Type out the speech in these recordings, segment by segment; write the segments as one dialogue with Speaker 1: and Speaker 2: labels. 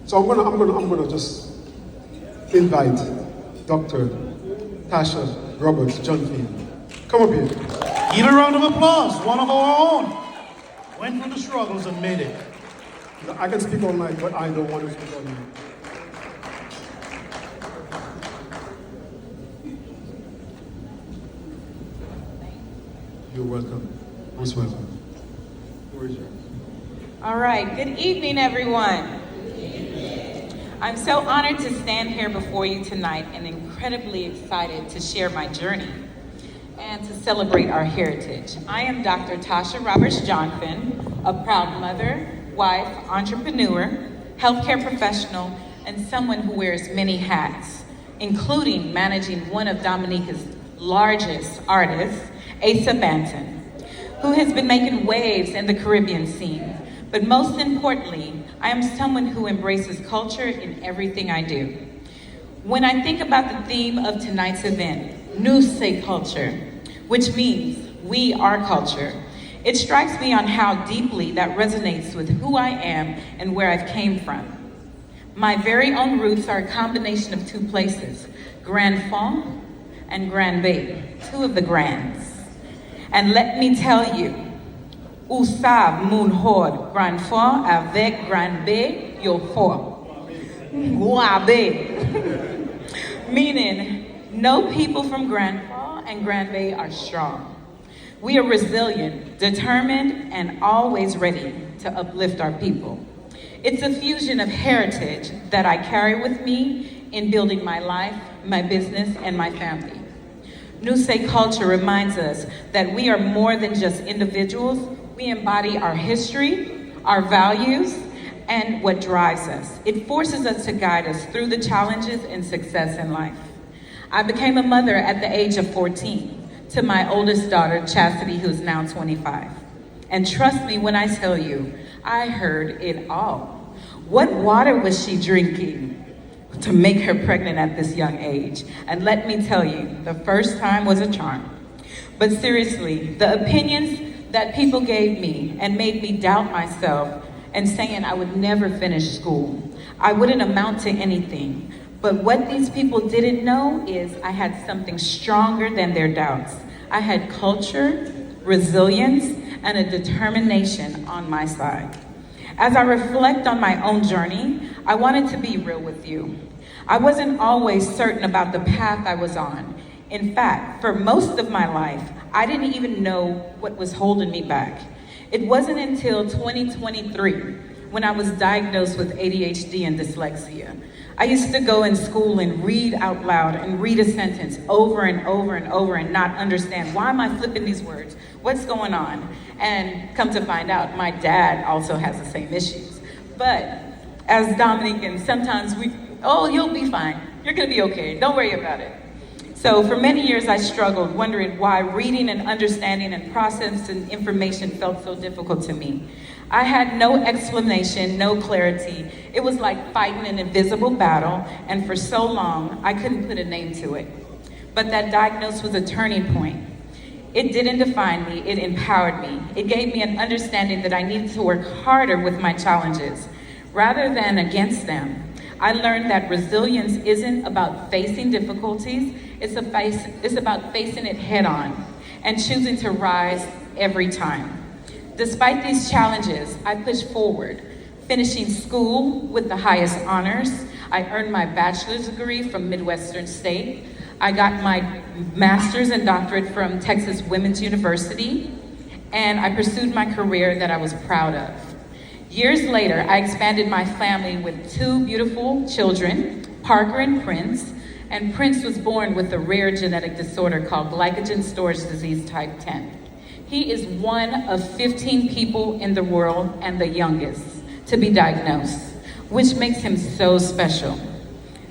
Speaker 1: So I'm gonna just invite Dr. Tasha Roberts Jnofinn. Come up here.
Speaker 2: Give a round of applause, one of our own. Went through the struggles and made it.
Speaker 1: I can speak all night, but I don't want to speak all night. You're welcome. Most welcome. Where is yours?
Speaker 3: All right, good evening, everyone. I'm so honored to stand here before you tonight and incredibly excited to share my journey and to celebrate our heritage. I am Dr. Tasha Roberts Jnofinn, a proud mother, wife, entrepreneur, healthcare professional, and someone who wears many hats, including managing one of Dominica's largest artists, Asa Banton, who has been making waves in the Caribbean scene. But most importantly, I am someone who embraces culture in everything I do. When I think about the theme of tonight's event, Nous c'est culture, which means we are culture, it strikes me on how deeply that resonates with who I am and where I've came from. My very own roots are a combination of two places, Grand Fond and Grand Bay, two of the grands. And let me tell you, où savent mon horde Grand Fond avec Grand Bay, yo fort. Guabe. Meaning, no people from Grand Fond and Grand Bay are strong. We are resilient, determined, and always ready to uplift our people. It's a fusion of heritage that I carry with me in building my life, my business, and my family. Nous c'est culture reminds us that we are more than just individuals. We embody our history, our values, and what drives us. It forces us to guide us through the challenges and success in life. I became a mother at the age of 14 to my oldest daughter, Chastity, who's now 25. And trust me when I tell you, I heard it all. What water was she drinking to make her pregnant at this young age? And let me tell you, the first time was a charm. But seriously, the opinions that people gave me and made me doubt myself and saying I would never finish school, I wouldn't amount to anything. But what these people didn't know is I had something stronger than their doubts. I had culture, resilience, and a determination on my side. As I reflect on my own journey, I wanted to be real with you. I wasn't always certain about the path I was on. In fact, for most of my life, I didn't even know what was holding me back. It wasn't until 2023 when I was diagnosed with ADHD and dyslexia. I used to go in school and read out loud and read a sentence over and over and over and not understand, why am I flipping these words? What's going on? And come to find out, my dad also has the same issues. But as Dominicans, sometimes you'll be fine. You're gonna be okay, don't worry about it. So for many years I struggled, wondering why reading and understanding and processing information felt so difficult to me. I had no explanation, no clarity. It was like fighting an invisible battle, and for so long, I couldn't put a name to it. But that diagnosis was a turning point. It didn't define me, it empowered me. It gave me an understanding that I needed to work harder with my challenges, rather than against them. I learned that resilience isn't about facing difficulties, it's about facing it head on and choosing to rise every time. Despite these challenges, I pushed forward, finishing school with the highest honors. I earned my bachelor's degree from Midwestern State. I got my master's and doctorate from Texas Women's University, and I pursued my career that I was proud of. Years later, I expanded my family with two beautiful children, Parker and Prince was born with a rare genetic disorder called glycogen storage disease type 10. He is one of 15 people in the world and the youngest to be diagnosed, which makes him so special.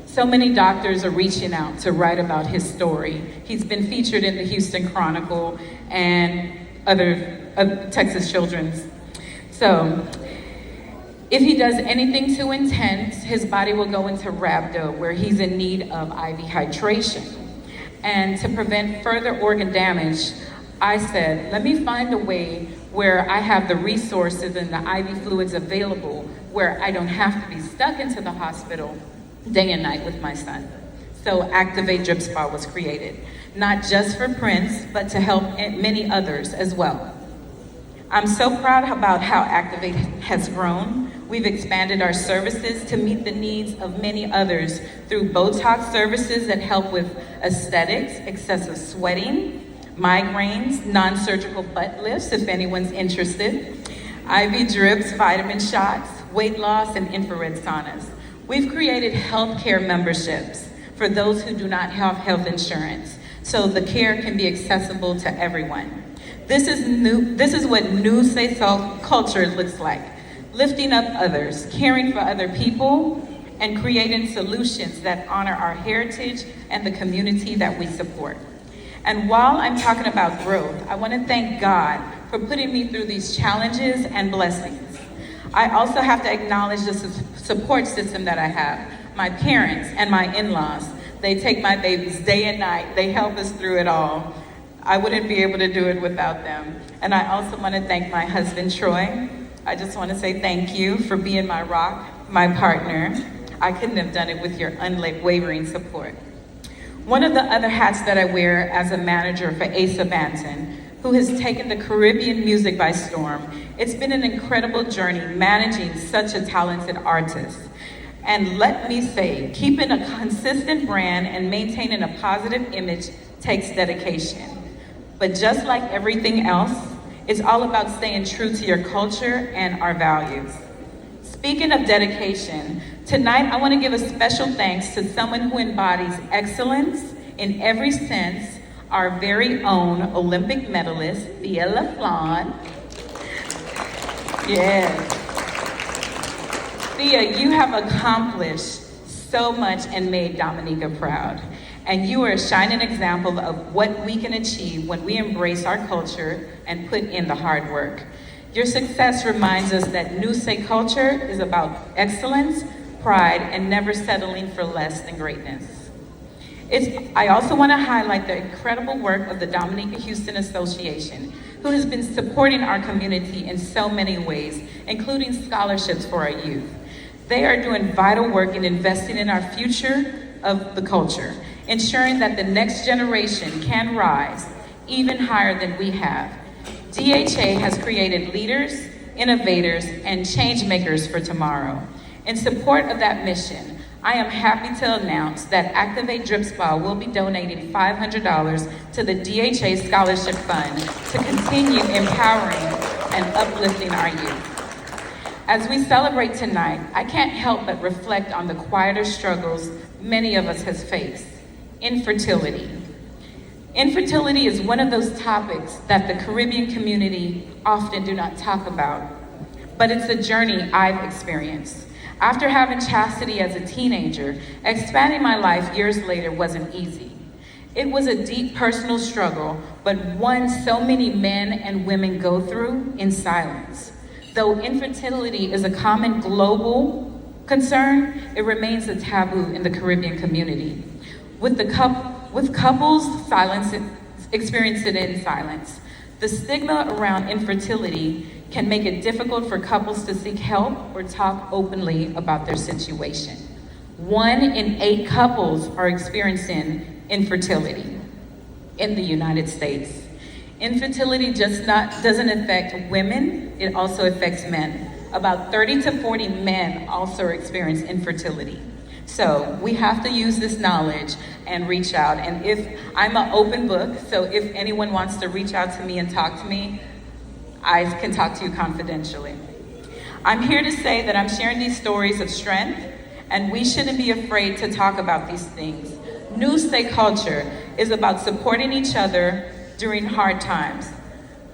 Speaker 3: So many doctors are reaching out to write about his story. He's been featured in the Houston Chronicle and other Texas Children's. So, if he does anything too intense, his body will go into rhabdo, where he's in need of IV hydration. And to prevent further organ damage, I said, let me find a way where I have the resources and the IV fluids available where I don't have to be stuck into the hospital day and night with my son. So Activate Drip Spa was created, not just for Prince, but to help many others as well. I'm so proud about how Activate has grown. We've expanded our services to meet the needs of many others through Botox services that help with aesthetics, excessive sweating, migraines, non-surgical butt lifts, if anyone's interested, IV drips, vitamin shots, weight loss, and infrared saunas. We've created healthcare memberships for those who do not have health insurance, so the care can be accessible to everyone. This is what new Say So culture looks like. Lifting up others, caring for other people, and creating solutions that honor our heritage and the community that we support. And while I'm talking about growth, I want to thank God for putting me through these challenges and blessings. I also have to acknowledge the support system that I have. My parents and my in-laws, they take my babies day and night. They help us through it all. I wouldn't be able to do it without them. And I also want to thank my husband, Troy. I just want to say thank you for being my rock, my partner. I couldn't have done it with your unwavering support. One of the other hats that I wear as a manager for Asa Banton, who has taken the Caribbean music by storm. It's been an incredible journey managing such a talented artist. And let me say, keeping a consistent brand and maintaining a positive image takes dedication. But just like everything else, it's all about staying true to your culture and our values. Speaking of dedication, tonight I want to give a special thanks to someone who embodies excellence in every sense, our very own Olympic medalist, Thea LaFlawn. Yes. Thea, you have accomplished so much and made Dominica proud. And you are a shining example of what we can achieve when we embrace our culture and put in the hard work. Your success reminds us that New Say culture is about excellence, pride, and never settling for less than greatness. I also want to highlight the incredible work of the Dominica Houston Association, who has been supporting our community in so many ways, including scholarships for our youth. They are doing vital work in investing in our future of the culture, ensuring that the next generation can rise even higher than we have. DHA has created leaders, innovators, and change makers for tomorrow. In support of that mission, I am happy to announce that Activate Drip Spa will be donating $500 to the DHA Scholarship Fund to continue empowering and uplifting our youth. As we celebrate tonight, I can't help but reflect on the quieter struggles many of us has faced. Infertility. Infertility is one of those topics that the Caribbean community often do not talk about, but it's a journey I've experienced. After having chastity as a teenager, expanding my life years later wasn't easy. It was a deep personal struggle, but one so many men and women go through in silence. Though infertility is a common global concern, it remains a taboo in the Caribbean community. With couples experiencing it in silence, the stigma around infertility can make it difficult for couples to seek help or talk openly about their situation. 1 in 8 couples are experiencing infertility in the United States. Infertility doesn't affect women, it also affects men. About 30 to 40 men also experience infertility. So we have to use this knowledge and reach out. And if I'm an open book, so if anyone wants to reach out to me and talk to me, I can talk to you confidentially. I'm here to say that I'm sharing these stories of strength, and we shouldn't be afraid to talk about these things. New Say culture is about supporting each other during hard times.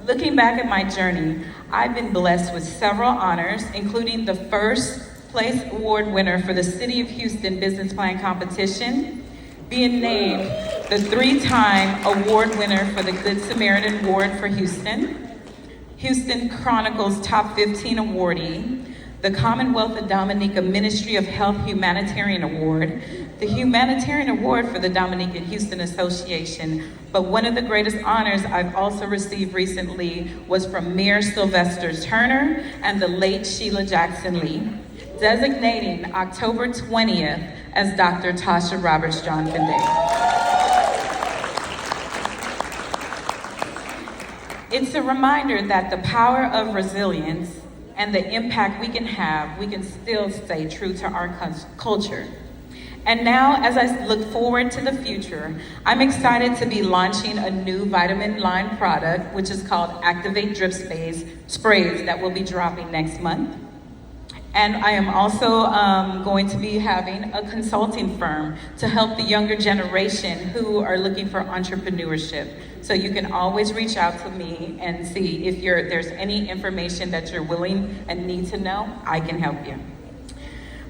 Speaker 3: Looking back at my journey, I've been blessed with several honors, including the first place award winner for the City of Houston Business Plan Competition, being named the 3-time award winner for the Good Samaritan Award for Houston, Houston Chronicles Top 15 awardee, the Commonwealth of Dominica Ministry of Health Humanitarian Award, the Humanitarian Award for the Dominica Houston Association, but one of the greatest honors I've also received recently was from Mayor Sylvester Turner and the late Sheila Jackson Lee, designating October 20th as Dr. Tasha Roberts Jnofinn Day. It's a reminder that the power of resilience and the impact we can still stay true to our culture. And now, as I look forward to the future, I'm excited to be launching a new vitamin line product, which is called Activate Drip Sprays that will be dropping next month. And I am also going to be having a consulting firm to help the younger generation who are looking for entrepreneurship. So you can always reach out to me and see if there's any information that you're willing and need to know, I can help you.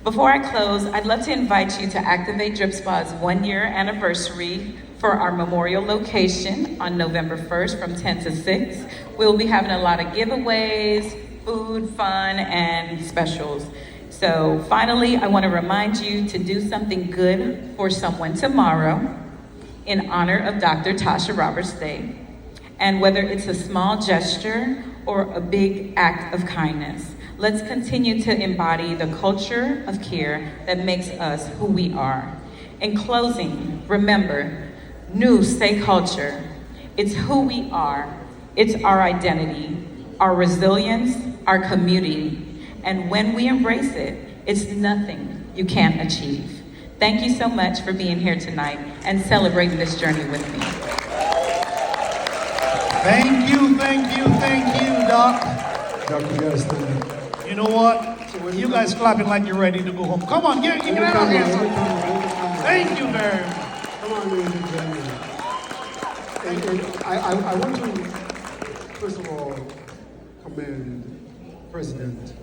Speaker 3: Before I close, I'd love to invite you to Activate Drip Spa's 1-year anniversary for our memorial location on November 1st from 10 to 6. We'll be having a lot of giveaways, food, fun, and specials. So finally, I want to remind you to do something good for someone tomorrow in honor of Dr. Tasha Roberts Day. And whether it's a small gesture or a big act of kindness, let's continue to embody the culture of care that makes us who we are. In closing, remember, new say culture. It's who we are. It's our identity, our resilience, our community. And when we embrace it, it's nothing you can't achieve. Thank you so much for being here tonight and celebrating this journey with me.
Speaker 2: Thank you, Doc.
Speaker 1: Dr. Gaston.
Speaker 2: You know what? You guys clapping like you're ready to go home. Come on, give it up here. Thank you very much.
Speaker 1: Come on, ladies and gentlemen. And I want to, first of all, commend President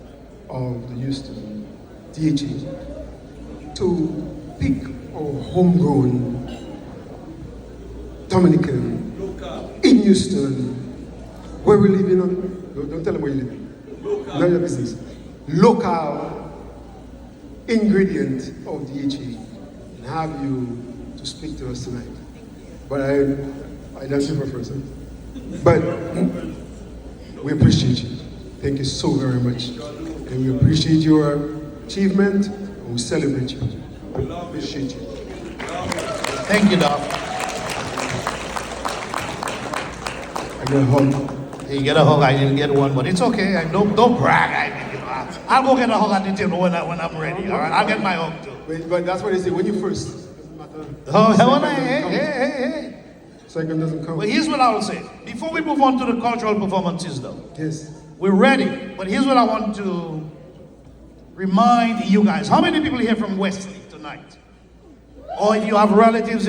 Speaker 1: of the Houston DHE to pick our homegrown Dominican in Houston, where we're living on. Don't tell them where you live. None of your business. Local ingredient of DHE, and have you to speak to us tonight. But I don't say for a person. But we appreciate you. Thank you so very much. And we appreciate your achievement, and we celebrate you. Appreciate you.
Speaker 2: Thank you, Doc.
Speaker 1: I got a hug.
Speaker 2: You get a hug, I didn't get one, but it's okay. Don't brag. I'll go get a hug at the table when I'm ready. All right, I'll get my hug too.
Speaker 1: Wait, but that's what they say. When you first, doesn't matter.
Speaker 2: Hey.
Speaker 1: Second doesn't count.
Speaker 2: Well, here's what I will say. Before we move on to the cultural performances, though.
Speaker 1: Yes.
Speaker 2: We're ready, but here's what I want to remind you guys. How many people here from Wesley tonight? Or if you have relatives in